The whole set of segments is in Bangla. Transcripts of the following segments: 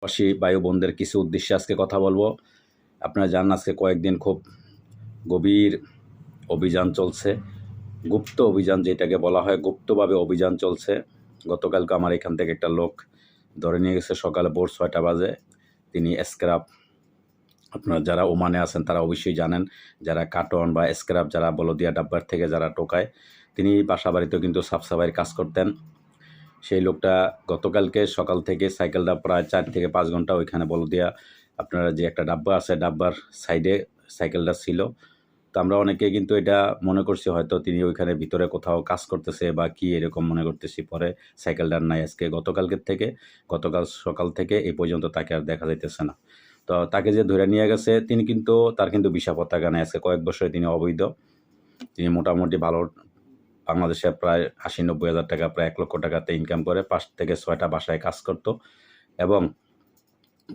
প্রবাসী ভাই বোনদের কিছু উদ্দেশ্যে আজকে কথা বলবো। আপনারা জানেন আজকে কয়েকদিন খুব গভীর অভিযান চলছে, গুপ্ত অভিযান যেটাকে বলা হয়, গুপ্তভাবে অভিযান চলছে। গতকালকে আমার এখান থেকে একটা লোক ধরে নিয়ে গেছে সকালে ভোর ৬টা বাজে। তিনি স্ক্র্যাপ, আপনারা যারা ওমানে আছেন তারা অবশ্যই জানেন, যারা কার্টন বা স্ক্র্যাপ যারা বলদিয়া ডাব্বার থেকে যারা টোকায়, তিনি বাসা বাড়িতেও কিন্তু সাফ সাফাইয়ের কাজ করতেন। সেই লোকটা গতকালকে সকাল থেকে সাইকেলটা প্রায় ৪ থেকে ৫ ঘন্টা ওইখানে বলদিয়া আপনারা যে একটা ডাব্বা আছে, ডাব্বার সাইডে সাইকেলটা ছিল। তো আমরা অনেকে কিন্তু এটা মনে করছি হয়তো তিনি ওইখানে ভিতরে কোথাও কাজ করতেছে বা কি এরকম মনে করতেছি। পরে সাইকেলটার নাই আজকে, গতকাল সকাল থেকে এই পর্যন্ত তাকে আর দেখা যাইতেছে না। তো তাকে যে ধরে নিয়ে গেছে তিনি কিন্তু, তার কিন্তু ভিসা পতাকা নাই। আজকে কয়েক বছরে তিনি অবৈধ। তিনি মোটামুটি ভালো বাংলাদেশে প্রায় ৮০-৯০ হাজার টাকা, প্রায় ১ লক্ষ টাকাতে ইনকাম করে ৫ থেকে ৬টা বাসায় কাজ করত। এবং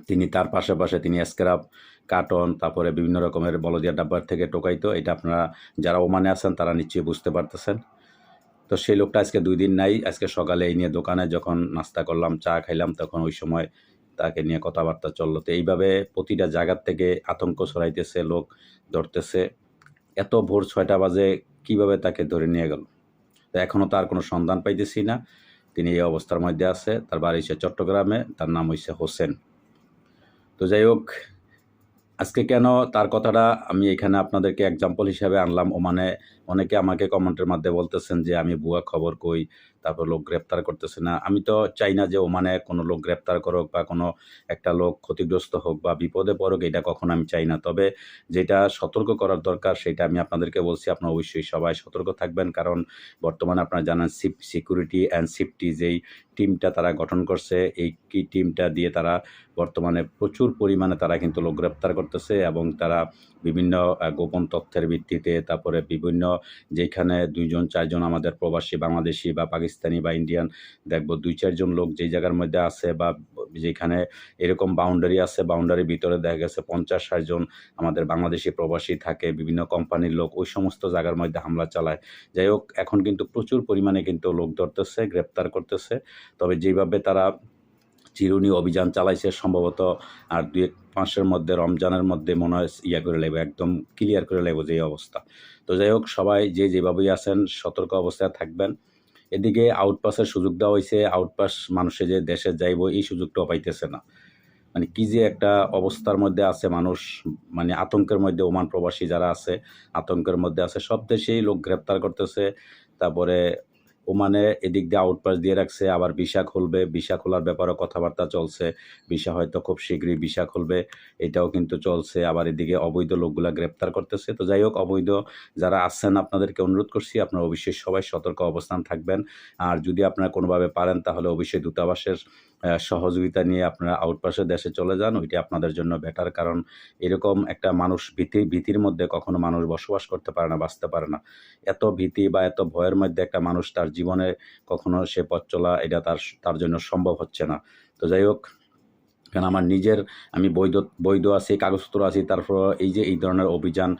তিনি তার পাশে তিনি স্ক্র্যাপ, কার্টন, তারপরে বিভিন্ন রকমের বলদিয়া ডাব্বার থেকে টোকাইতো। এটা আপনারা যারা ওমানে আছেন তারা নিশ্চয়ই বুঝতে পারতেছেন। তো সেই লোকটা আজকে ২ দিন নাই। আজকে সকালে এই নিয়ে দোকানে যখন নাস্তা করলাম, চা খাইলাম, তখন ওই সময় তাকে নিয়ে কথাবার্তা চললো। তো এইভাবে প্রতিটা জায়গার থেকে আতঙ্ক ছড়াইতেছে, লোক ধরতেছে। এত ভোর ৬টা বাজে কীভাবে তাকে ধরে নিয়ে গেল? তো এখনও তার কোনো সন্ধান পাইতেছি না। তিনি এই অবস্থার মধ্যে আছে। তার বাড়ি হচ্ছে চট্টগ্রামে, তার নাম হচ্ছে হোসেন। তো যাই হোক, আজকে কেন তার কথাটা আমি এখানে আপনাদেরকে এক্সাম্পল হিসাবে আনলাম। ওমানে অনেকে আমাকে কমেন্টের মাধ্যমে বলতেছেন যে আমি ভুয়া খবর কই, তারপর লোক গ্রেপ্তার করতেছে না। আমি তো চাই না যে ওমানে কোনো লোক গ্রেপ্তার করুক বা কোনো একটা লোক ক্ষতিগ্রস্ত হোক বা বিপদে পড়ুক, এটা কখনো আমি চাই না। তবে যেটা সতর্ক করার দরকার সেটা আমি আপনাদেরকে বলছি। আপনারা অবশ্যই সবাই সতর্ক থাকবেন, কারণ বর্তমানে আপনারা জানেন সিকিউরিটি অ্যান্ড সেফটি যেই টিমটা তারা গঠন করছে, এই টিমটা দিয়ে তারা বর্তমানে প্রচুর পরিমাণে তারা কিন্তু লোক গ্রেপ্তার করতেছে। এবং তারা বিভিন্ন গোপন তথ্যের ভিত্তিতে, তারপরে বিভিন্ন যেখানে ২ জন ৪ জন আমাদের প্রবাসী বাংলাদেশি বা পাকিস্তানি বা ইন্ডিয়ান দেখব ২-৪ জন লোক যেই জায়গার মধ্যে আছে, বা যেখানে এরকম বাউন্ডারি আছে, বাউন্ডারির ভিতরে দেখা গেছে ৫০-৬০ জন আমাদের বাংলাদেশি প্রবাসী থাকে, বিভিন্ন কোম্পানির লোক ওই সমস্ত জায়গার মধ্যে হামলা চালায়। যাই হোক, এখন কিন্তু প্রচুর পরিমাণে কিন্তু লোক ধরতেছে, গ্রেপ্তার করতেছে। তবে যেইভাবে তারা চিরুনি অভিযান চালাইছে, সম্ভবত আর ২-১ মাসের মধ্যে, রমজানের মধ্যে মনে হয় করে লাগবে, একদম ক্লিয়ার করে লাগবে যে অবস্থা। তো যাই হোক, সবাই যেভাবেই আছেন সতর্ক অবস্থায় থাকবেন। এদিকে আউটপাসের সুযোগ দেওয়া হয়েছে, আউটপাস মানুষে যে দেশে যাইব এই সুযোগটাও পাইতেছে না। মানে কি যে একটা অবস্থার মধ্যে আছে মানুষ, মানে আতঙ্কের মধ্যে ওমান প্রবাসী যারা আছে আতঙ্কের মধ্যে আছে। সব দেশেই লোক গ্রেপ্তার করতেছে। তারপরে ওমানে এদিক দিয়ে আউটপাস দিয়ে রাখছে, আবার ভিসা খুলবে, ভিসা খোলার ব্যাপারেও কথাবার্তা চলছে। ভিসা হয়তো খুব শীঘ্রই ভিসা খুলবে, এটাও কিন্তু চলছে। আবার এদিকে অবৈধ লোকগুলা গ্রেপ্তার করতেছে। তো যাই হোক, অবৈধ যারা আছেন আপনাদেরকে অনুরোধ করছি আপনারা অবশ্যই সবাই সতর্ক অবস্থান থাকবেন। আর যদি আপনারা কোনোভাবে পারেন তাহলে অবশ্যই দূতাবাসের সহযোগিতা নিয়ে আপনারা আউটপাসের দেশে চলে যান। ওইটা আপনাদের জন্য বেটার, কারণ এরকম একটা মানুষ ভীতির মধ্যে কখনো মানুষ বসবাস করতে পারে না, বাঁচতে পারে না। এত ভীতি বা এত ভয়ের মধ্যে একটা মানুষ তার জীবনে কখনো সে পথ চলা, এটা তার জন্য সম্ভব হচ্ছে না। তো যাই হোক, কারণ আমার নিজের, আমি বৈধ আছি, কাগজপত্র আছি, তারপর এই ধরনের অভিযান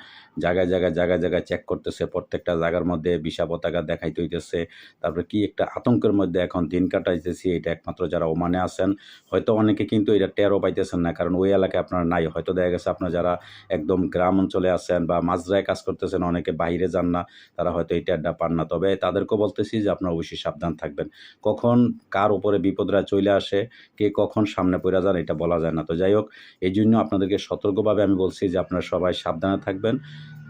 জায়গায় চেক করতেছে। প্রত্যেকটা জায়গার মধ্যে ভিসা পতাকা দেখাইতে হইতেছে। তারপরে কি একটা আতঙ্কের মধ্যে এখন দিন কাটাইতেছি, এটা একমাত্র যারা ওমানে আছেন। হয়তো অনেকে কিন্তু এটা টেরও পাইতেছেন না, কারণ ওই এলাকায় আপনারা নাই। হয়তো দেখা গেছে আপনারা যারা একদম গ্রাম অঞ্চলে আছেন বা মাঝরায় কাজ করতেছেন, অনেকে বাইরে যান না, তারা হয়তো এই টেরটা পান না। তবে তাদেরকেও বলতেছি যে আপনারা অবশ্যই সাবধান থাকবেন। কখন কার উপরে বিপদরা চলে আসে, কে কখন সামনে পইড়া যান এটা বলা যায় না। তো যাই হোক, এইজন্য আপনাদেরকে সতর্কভাবে আমি বলছি যে আপনারা সবাই সাবধানে থাকবেন।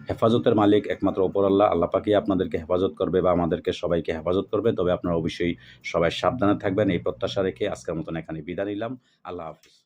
হেফাজতের মালিক একমাত্র ওপর আল্লাহ। আল্লাহ পাকই আপনাদেরকে হেফাজত করবে বা আমাদেরকে সবাইকে হেফাজত করবে। তবে আপনারা অবশ্যই সবাই সাবধানে থাকবেন, এই প্রত্যাশা রেখে আজকের মতন এখানে বিদায় নিলাম। আল্লাহ হাফেজ।